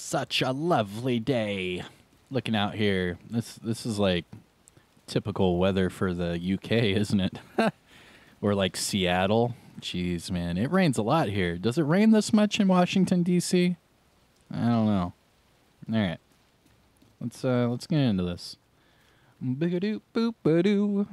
Such a lovely day. Looking out here. This is like typical weather for the UK, isn't it? Or like Seattle. Jeez, man. It rains a lot here. Does it rain this much in Washington, D.C.? I don't know. All right. Let's get into this. Big-a-doo, boop-a-doo.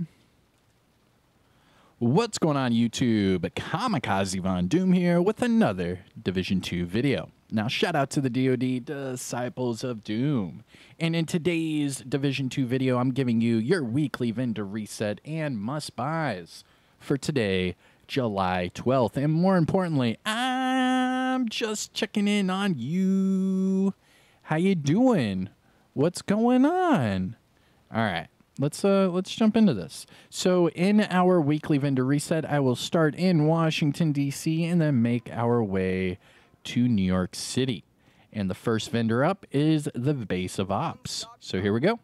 What's going on, YouTube? Kamikazevondoom here with another Division 2 video. Now, shout out to the DoD Disciples of Doom. And in today's Division 2 video, I'm giving you your weekly vendor reset and must-buys for today, July 12th. And more importantly, I'm just checking in on you. How you doing? What's going on? All right. Let's jump into this. So in our weekly vendor reset, I will start in Washington, D.C. and then make our way to New York City. And the first vendor up is the base of ops. So here we go.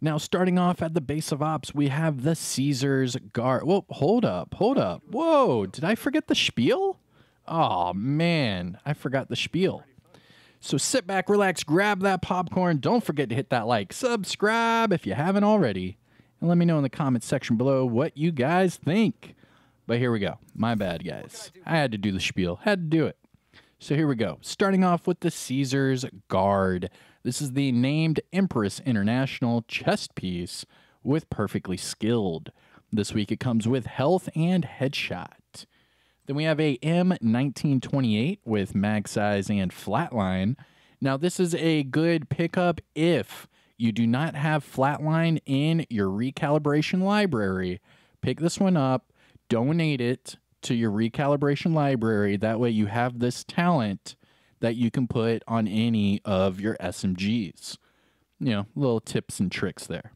Now, starting off at the base of ops, we have the Caesar's Guard. Whoa, hold up. Whoa, did I forget the spiel? Oh, man, I forgot the spiel. So sit back, relax, grab that popcorn. Don't forget to hit that like, subscribe if you haven't already. And let me know in the comments section below what you guys think. But here we go. My bad, guys. I had to do the spiel. Had to do it. So here we go. Starting off with the Caesar's Guard. This is the named Empress International chest piece with Perfectly Skilled. This week it comes with Health and Headshot. Then we have a M1928 with mag size and flatline. Now, this is a good pickup if you do not have flatline in your recalibration library. Pick this one up, donate it to your recalibration library. That way you have this talent that you can put on any of your SMGs. You know, little tips and tricks there.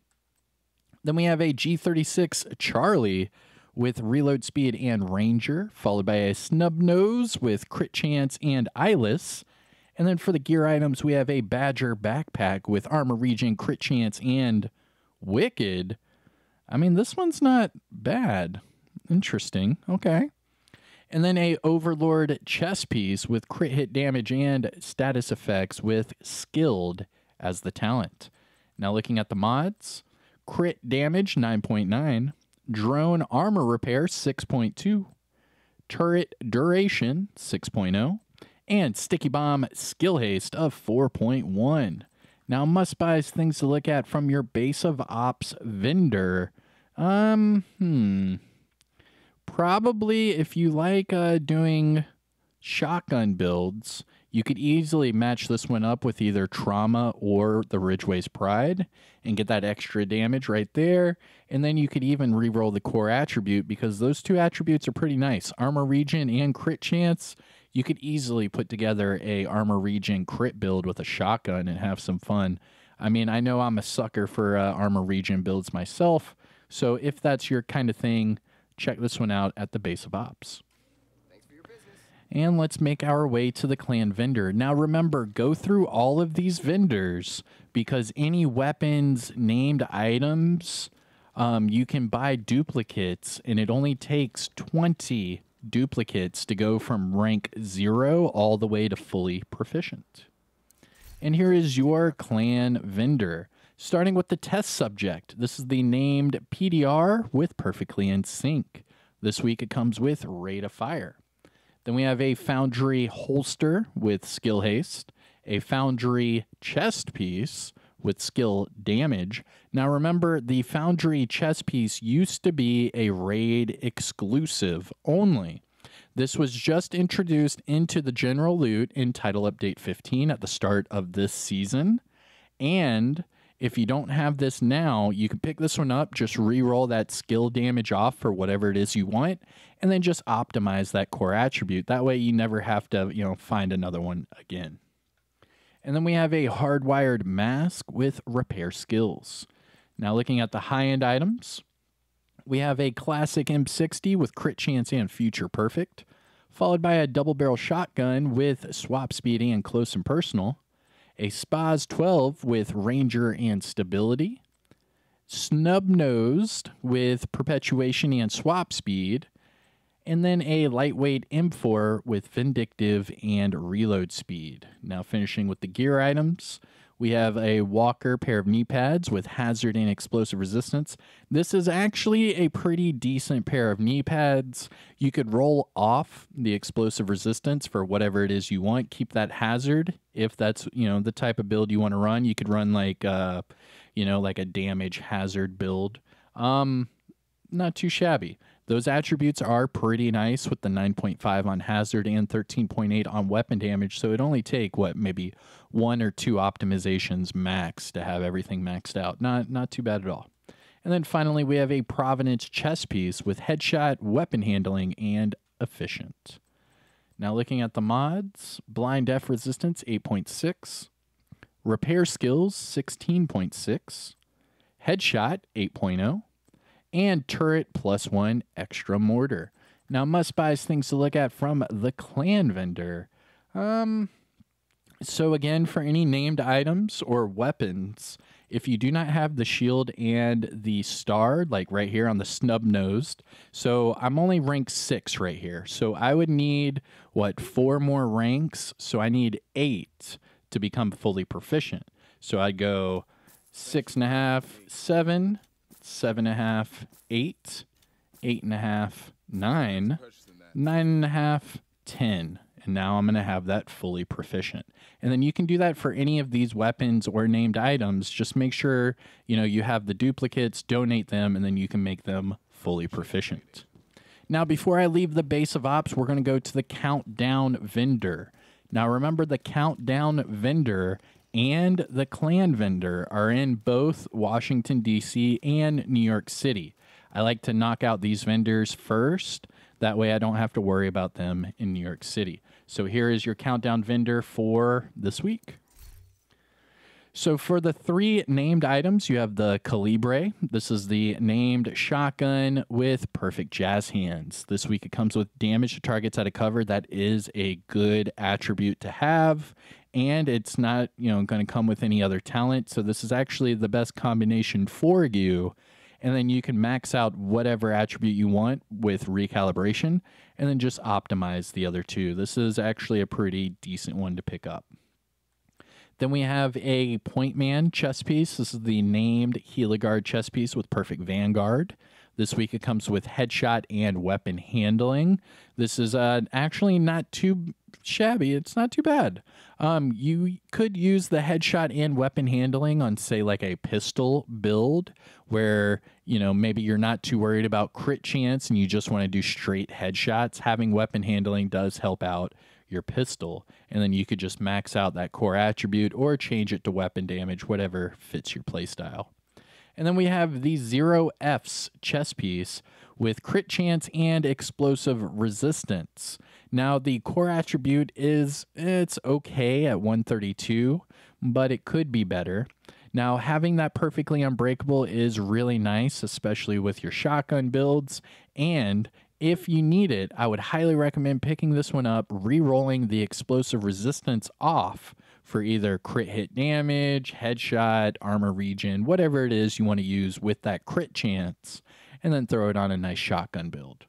Then we have a G36 Charlie with reload speed and ranger, followed by a snub nose with crit chance and eyeless. And then for the gear items, we have a Badger backpack with armor regen, crit chance, and wicked. I mean, this one's not bad. Interesting. Okay. And then a Overlord chest piece with crit hit damage and status effects with skilled as the talent. Now looking at the mods, crit damage 9.9. Drone armor repair 6.2, turret duration 6.0, and sticky bomb skill haste of 4.1. Now, must buys, things to look at from your base of ops vendor. Probably if you like doing shotgun builds, you could easily match this one up with either Trauma or the Ridgeway's Pride and get that extra damage right there. And then you could even reroll the core attribute because those two attributes are pretty nice. Armor regen and crit chance. You could easily put together a armor regen crit build with a shotgun and have some fun. I mean, I know I'm a sucker for armor regen builds myself. So if that's your kind of thing, check this one out at the base of ops. And let's make our way to the clan vendor. Now remember, go through all of these vendors because any weapons named items, you can buy duplicates, and it only takes 20 duplicates to go from rank 0 all the way to fully proficient. And here is your clan vendor. Starting with the test subject. This is the named PDR with Perfectly in Sync. This week it comes with Rate of Fire. Then we have a Foundry holster with skill haste, a Foundry chest piece with skill damage. Now remember, the Foundry chest piece used to be a raid exclusive only. This was just introduced into the general loot in Title Update 15 at the start of this season. And if you don't have this now, you can pick this one up, just re-roll that skill damage off for whatever it is you want, and then just optimize that core attribute. That way you never have to, find another one again. And then we have a hardwired mask with repair skills. Now looking at the high-end items, we have a classic M60 with crit chance and future perfect, followed by a double barrel shotgun with swap speed and close and personal, a Spaz 12 with Ranger and Stability, Snub-Nosed with Perpetuation and Swap Speed, and then a lightweight M4 with vindictive and reload speed. Now finishing with the gear items, we have a Walker pair of knee pads with hazard and explosive resistance. This is actually a pretty decent pair of knee pads. You could roll off the explosive resistance for whatever it is you want. Keep that hazard if that's, the type of build you want to run. You could run like a damage hazard build. Not too shabby. Those attributes are pretty nice with the 9.5 on hazard and 13.8 on weapon damage, so it'd only take, maybe 1 or 2 optimizations max to have everything maxed out. Not too bad at all. And then finally, we have a Providence chest piece with headshot, weapon handling, and efficient. Now looking at the mods, blind F resistance 8.6, repair skills 16.6, headshot 8.0, and turret +1 extra mortar. Now, must-buys, things to look at from the clan vendor. So again, for any named items or weapons, if you do not have the shield and the star, like right here on the snub-nosed, so I'm only rank 6 right here. So I would need, 4 more ranks? So I need 8 to become fully proficient. So I'd go 6.5, 7, 7.5, 8, 8.5, 9, 9.5, 10. And now I'm going to have that fully proficient. And then you can do that for any of these weapons or named items. Just make sure, you have the duplicates, donate them, and then you can make them fully proficient. Now, before I leave the base of ops, we're going to go to the countdown vendor. Now, remember the countdown vendor and the clan vendor are in both Washington, D.C. and New York City. I like to knock out these vendors first. That way I don't have to worry about them in New York City. So here is your countdown vendor for this week. So for the 3 named items, you have the Calibre. This is the named shotgun with perfect jazz hands. This week it comes with damage to targets out of cover. That is a good attribute to have. And it's not, going to come with any other talent. So this is actually the best combination for you. And then you can max out whatever attribute you want with recalibration and then just optimize the other 2. This is actually a pretty decent one to pick up. Then we have a Point Man chest piece. This is the named Heligard chest piece with perfect Vanguard. This week it comes with headshot and weapon handling. This is actually not too shabby. It's not too bad. You could use the headshot and weapon handling on, say, like a pistol build where, maybe you're not too worried about crit chance and you just want to do straight headshots. Having weapon handling does help out your pistol, and then you could just max out that core attribute or change it to weapon damage, whatever fits your playstyle. And then we have the 0F's chest piece with crit chance and explosive resistance. Now, the core attribute it's okay at 132, but it could be better. Now, having that perfectly unbreakable is really nice, especially with your shotgun builds. And if you need it, I would highly recommend picking this one up, re-rolling the explosive resistance off for either crit hit damage, headshot, armor regen, whatever it is you want to use with that crit chance, and then throw it on a nice shotgun build.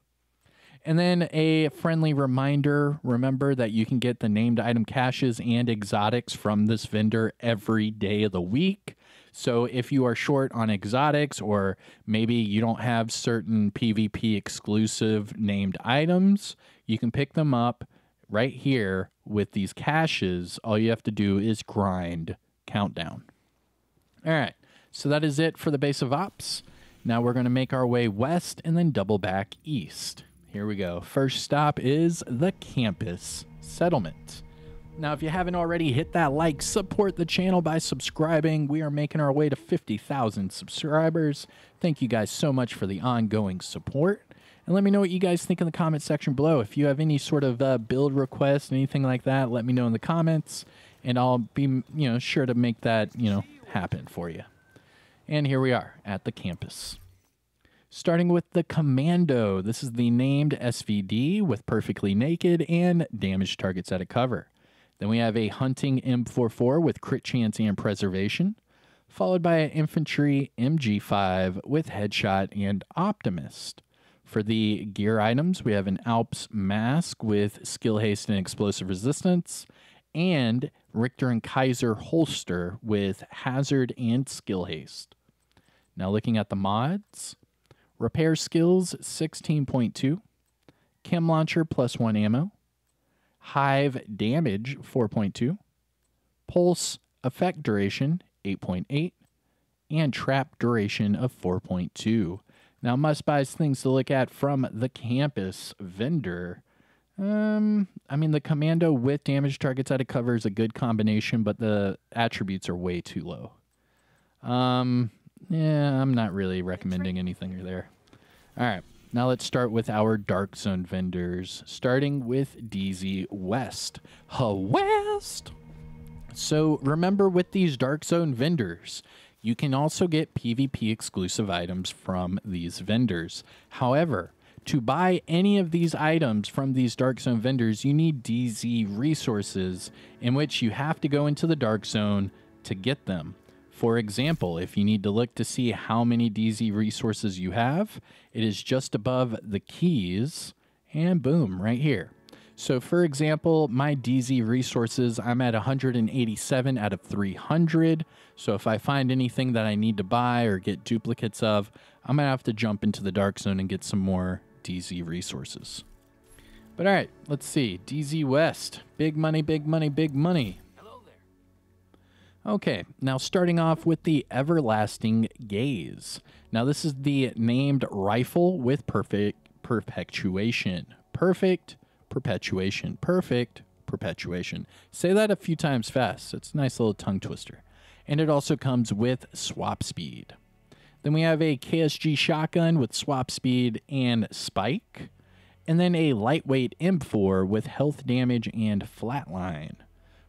And then a friendly reminder, remember that you can get the named item caches and exotics from this vendor every day of the week. So if you are short on exotics, or maybe you don't have certain PvP exclusive named items, you can pick them up right here with these caches. All you have to do is grind countdown. All right, so that is it for the base of ops. Now we're going to make our way west and then double back east. Here we go. First stop is the campus settlement. Now, if you haven't already, hit that like, support the channel by subscribing. We are making our way to 50,000 subscribers. Thank you guys so much for the ongoing support. And let me know what you guys think in the comment section below. If you have any sort of build requests, anything like that, let me know in the comments, and I'll be, sure to make that, happen for you. And here we are at the campus. Starting with the Commando. This is the named SVD with perfectly naked and damage targets out of cover. Then we have a hunting M44 with crit chance and preservation, followed by an infantry MG5 with headshot and optimist. For the gear items, we have an Alps mask with skill haste and explosive resistance, and Richter and Kaiser holster with hazard and skill haste. Now looking at the mods, repair skills 16.2, chem launcher +1 ammo, hive damage 4.2, pulse effect duration 8.8, and trap duration of 4.2. Now, must-buys things to look at from the campus vendor. I mean, the commando with damage targets out of cover is a good combination, but the attributes are way too low. Yeah, I'm not really recommending anything there. All right, now let's start with our Dark Zone vendors, starting with DZ West. West! So remember, with these Dark Zone vendors, you can also get PvP exclusive items from these vendors. However, to buy any of these items from these Dark Zone vendors, you need DZ resources, in which you have to go into the Dark Zone to get them. For example, if you need to look to see how many DZ resources you have, it is just above the keys, and boom, right here. So for example, my DZ resources, I'm at 187 out of 300. So if I find anything that I need to buy or get duplicates of, I'm going to have to jump into the Dark Zone and get some more DZ resources. But all right, let's see. DZ West. Big money, big money, big money. Hello there. Okay, now starting off with the Everlasting Gaze. Now this is the named rifle with perfect perpetuation. Perfect perpetuation. Perfect perpetuation. Say that a few times fast. It's a nice little tongue twister. And it also comes with swap speed. Then we have a KSG shotgun with swap speed and spike. And then a lightweight M4 with health damage and flatline.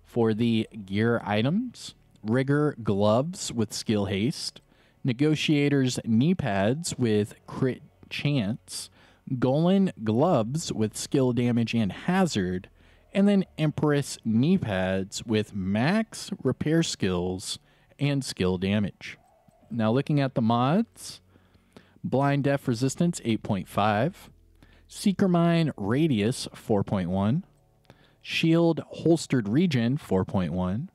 For the gear items, Rigger gloves with skill haste, Negotiator's knee pads with crit chance, Golan gloves with skill damage and hazard, and then Empress knee pads with max repair skills and skill damage. Now looking at the mods, Blind Def Resistance 8.5, Seeker Mine Radius 4.1, Shield Holstered Regen 4.1,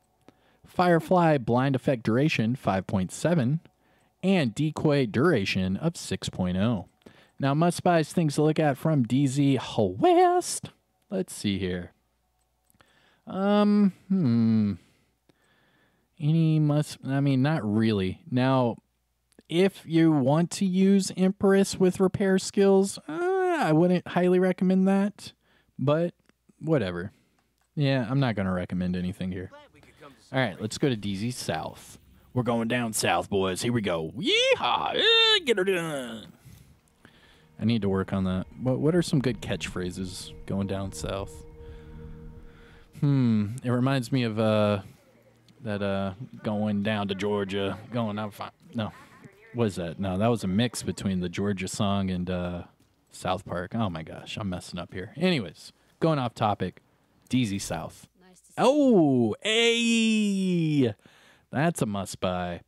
Firefly Blind Effect Duration 5.7, and Decoy Duration of 6.0. Now, must-buys, things to look at from DZ West. Let's see here. Any must... I mean, not really. Now, if you want to use Empress with repair skills, I wouldn't highly recommend that. But, whatever. Yeah, I'm not going to recommend anything here. All right, let's go to DZ South. We're going down south, boys. Here we go. Yeehaw! Get her done! I need to work on that. What are some good catchphrases going down south? It reminds me of that going down to Georgia, going out. No, what is that? No, that was a mix between the Georgia song and South Park. Oh my gosh, I'm messing up here. Anyways, going off topic, DZ South. Oh, hey, that's a must buy.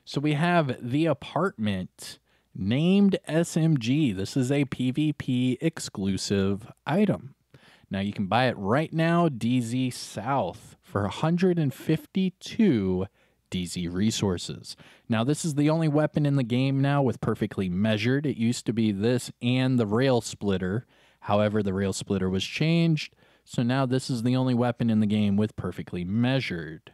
So we have the apartment. Named SMG. This is a PvP exclusive item. Now you can buy it right now, DZ South, for 152 DZ resources. Now this is the only weapon in the game now with perfectly measured. It used to be this and the rail splitter. However, the rail splitter was changed. So now this is the only weapon in the game with perfectly measured.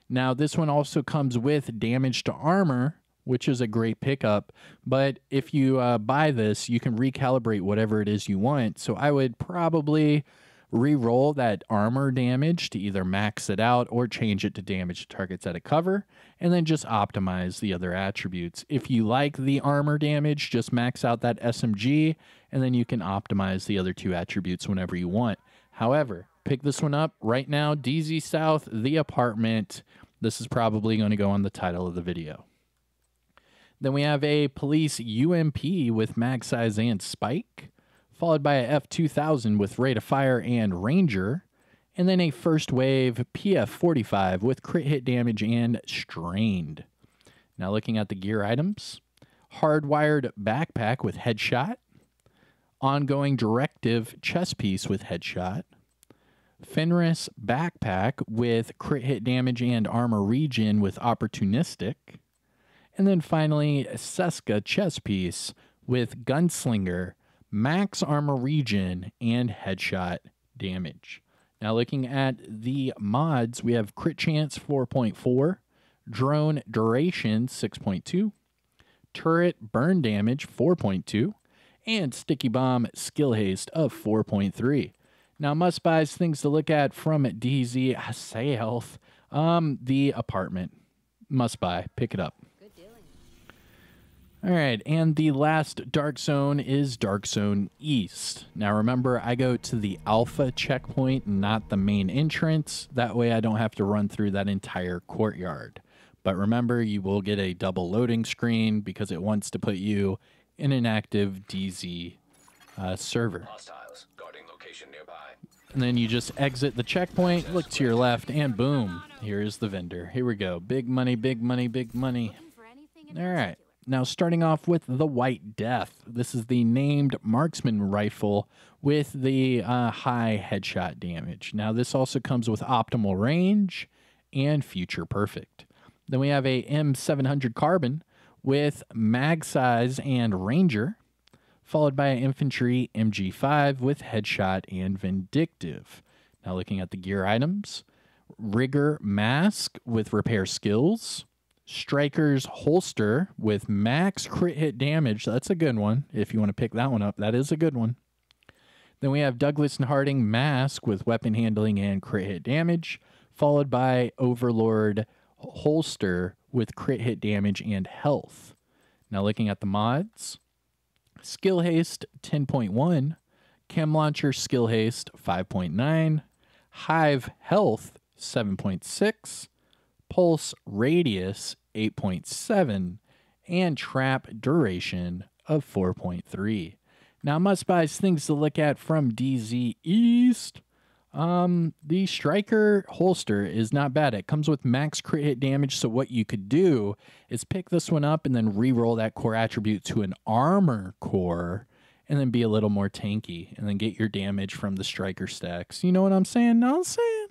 Now this one also comes with damage to armor, which is a great pickup, but if you buy this, you can recalibrate whatever it is you want. So I would probably re-roll that armor damage to either max it out or change it to damage to targets out of cover, and then just optimize the other attributes. If you like the armor damage, just max out that SMG, and then you can optimize the other two attributes whenever you want. However, pick this one up right now, DZ South, the apartment. This is probably going to go on the title of the video. Then we have a police UMP with mag size and spike, followed by a F2000 with rate of fire and ranger, and then a first wave PF45 with crit hit damage and strained. Now looking at the gear items, hardwired backpack with headshot, Ongoing Directive chest piece with headshot. Fenris backpack with crit hit damage and armor regen with opportunistic. And then finally, Seska chest piece with gunslinger, max armor regen, and headshot damage. Now looking at the mods, we have crit chance 4.4, drone duration 6.2, turret burn damage 4.2, and sticky bomb skill haste of 4.3. Now must buys, things to look at from DZ. I say health. The apartment must buy. Pick it up. All right, and the last Dark Zone is Dark Zone East. Now remember, I go to the Alpha checkpoint, not the main entrance. That way I don't have to run through that entire courtyard. But remember, you will get a double loading screen because it wants to put you in an active DZ server. Hostiles guarding location nearby. And then you just exit the checkpoint, look to your left, and boom, here's the vendor. Here we go. Big money, big money, big money. All right. Now, starting off with the White Death. This is the named marksman rifle with the high headshot damage. Now, this also comes with optimal range and future perfect. Then we have a M700 carbine with mag size and ranger, followed by an infantry MG5 with headshot and vindictive. Now, looking at the gear items, rigger mask with repair skills, Striker's holster with max crit hit damage. That's a good one. If you want to pick that one up, that is a good one. Then we have Douglas and Harding mask with weapon handling and crit hit damage, followed by Overlord holster with crit hit damage and health. Now looking at the mods, skill haste 10.1, chem launcher skill haste 5.9, hive health 7.6, pulse radius 8.7, and trap duration of 4.3. Now, must buys, things to look at from DZ East. The Striker holster is not bad. It comes with max crit hit damage, so what you could do is pick this one up and then re-roll that core attribute to an armor core and then be a little more tanky and then get your damage from the Striker stacks. You know what I'm saying? No, I'm saying.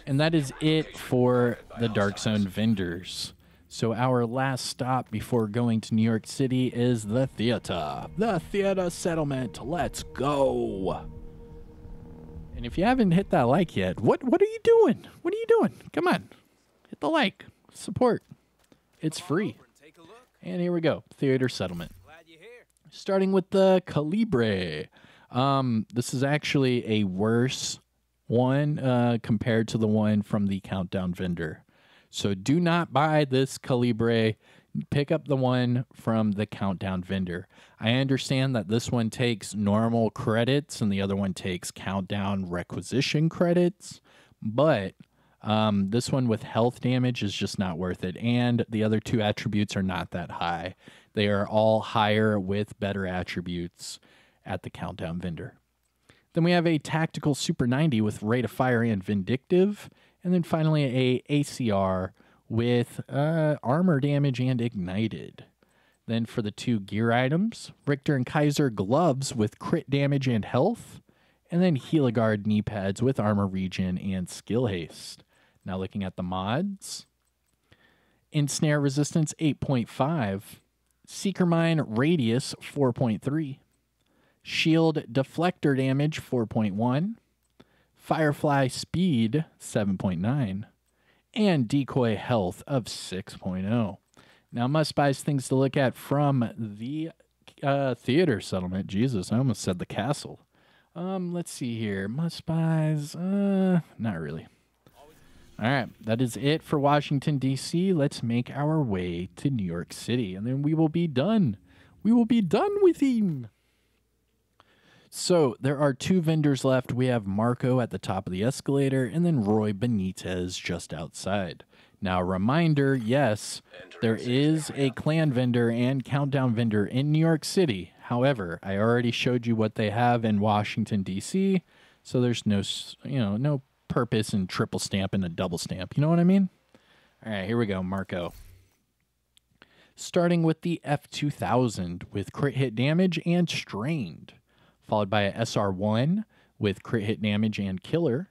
And that is it for the Dark Zone vendors. So our last stop before going to New York City is the theater. The theater settlement. Let's go. And if you haven't hit that like yet, what are you doing? What are you doing? Come on. Hit the like. Support. It's free. And here we go. Theater settlement. Starting with the Calibre. This is actually a worse one compared to the one from the Countdown vendor. So do not buy this Calibre. Pick up the one from the Countdown vendor. I understand that this one takes normal credits and the other one takes Countdown requisition credits, but this one with health damage is just not worth it, and the other two attributes are not that high. They are all higher with better attributes at the Countdown vendor. Then we have a Tactical Super 90 with Rate of Fire and Vindictive. And then finally a ACR with armor damage and ignited. Then for the two gear items, Richter and Kaiser gloves with crit damage and health. And then Heligard knee pads with armor regen and skill haste. Now looking at the mods. Ensnare resistance 8.5. Seeker Mine radius 4.3. Shield deflector damage 4.1, Firefly speed 7.9, and decoy health of 6.0. Now, must buys, things to look at from the theater settlement. Jesus, I almost said the castle. Let's see here. Must buys, not really. All right, that is it for Washington, D.C. Let's make our way to New York City, and then we will be done. We will be done with him. So there are two vendors left. We have Marco at the top of the escalator and then Roy Benitez just outside. Now, reminder, yes, there is a clan vendor and countdown vendor in New York City. However, I already showed you what they have in Washington, D.C., so there's no, no purpose in triple stamp and a double stamp. You know what I mean? All right, here we go, Marco. starting with the F2000 with crit hit damage and strained, followed by a SR1 with crit hit damage and killer,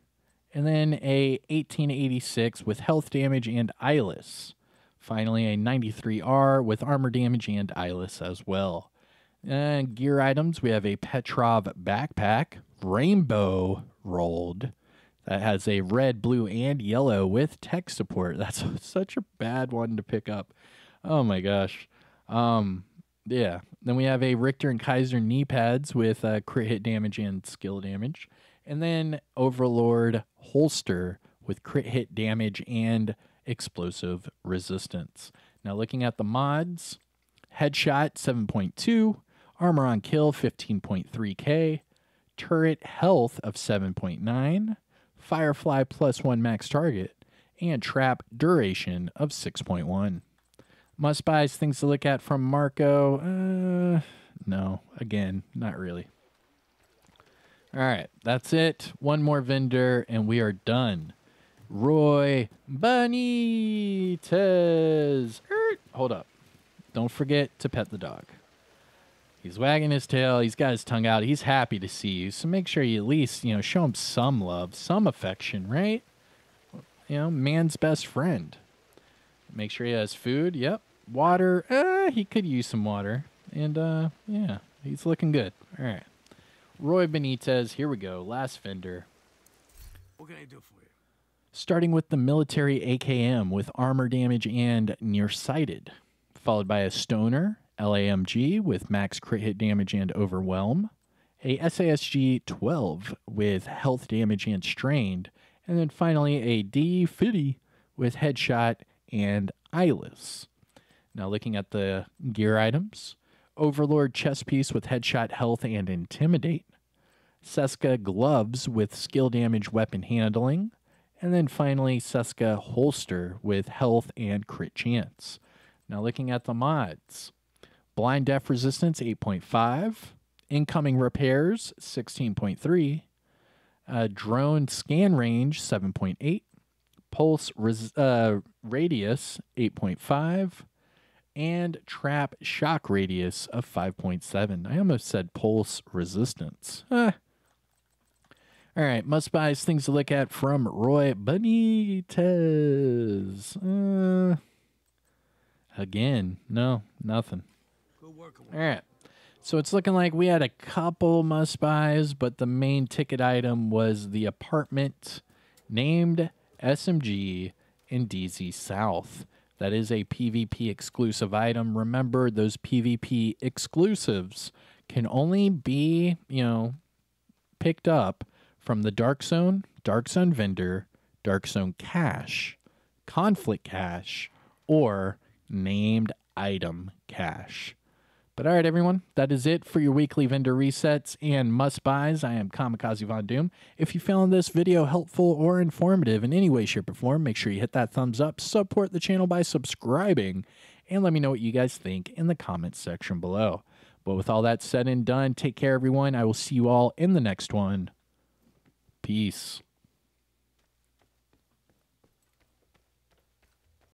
and then a 1886 with health damage and eyeless. Finally, a 93R with armor damage and eyeless as well. And gear items, we have a Petrov backpack, rainbow rolled, that has a red, blue, and yellow with tech support. That's such a bad one to pick up. Oh my gosh. Yeah. Then we have a Richter and Kaiser knee pads with crit hit damage and skill damage. And then Overlord holster with crit hit damage and explosive resistance. Now looking at the mods, headshot 7.2, armor on kill 15.3k, turret health of 7.9, firefly +1 max target, and trap duration of 6.1. Must buys, things to look at from Marco. No, again, not really. All right, that's it. One more vendor, and we are done. Roy Benitez. Hold up. Don't forget to pet the dog. He's wagging his tail. He's got his tongue out. He's happy to see you. So make sure you at least, show him some love, some affection, right? Man's best friend. Make sure he has food. Yep. Water. He could use some water. And, yeah, he's looking good. All right. Roy Benitez. Here we go. Last vendor. What can I do for you? Starting with the military AKM with armor damage and nearsighted. Followed by a stoner LAMG with max crit hit damage and overwhelm. A SASG 12 with health damage and strained. And then finally a D50 with headshot and eyeless. Now looking at the gear items. Overlord chest piece with headshot health and intimidate. Seska gloves with skill damage weapon handling. And then finally Seska holster with health and crit chance. Now looking at the mods. Blind def resistance 8.5. Incoming repairs 16.3. Drone scan range 7.8. Pulse radius 8.5. And trap shock radius of 5.7. I almost said pulse resistance. All right, must buys, things to look at from Roy Benitez. Again, no, nothing. Good work. All right, so it's looking like we had a couple must buys, but the main ticket item was the apartment named SMG in DZ South. That is a PvP exclusive item. Remember, those PvP exclusives can only be, picked up from the Dark Zone vendor, Dark Zone cache, conflict cache, or named item cache. But all right, everyone, that is it for your weekly vendor resets and must-buys. I am Kamikazevondoom. If you found this video helpful or informative in any way, shape, or form, make sure you hit that thumbs up, support the channel by subscribing, and let me know what you guys think in the comments section below. But with all that said and done, take care, everyone. I will see you all in the next one. Peace.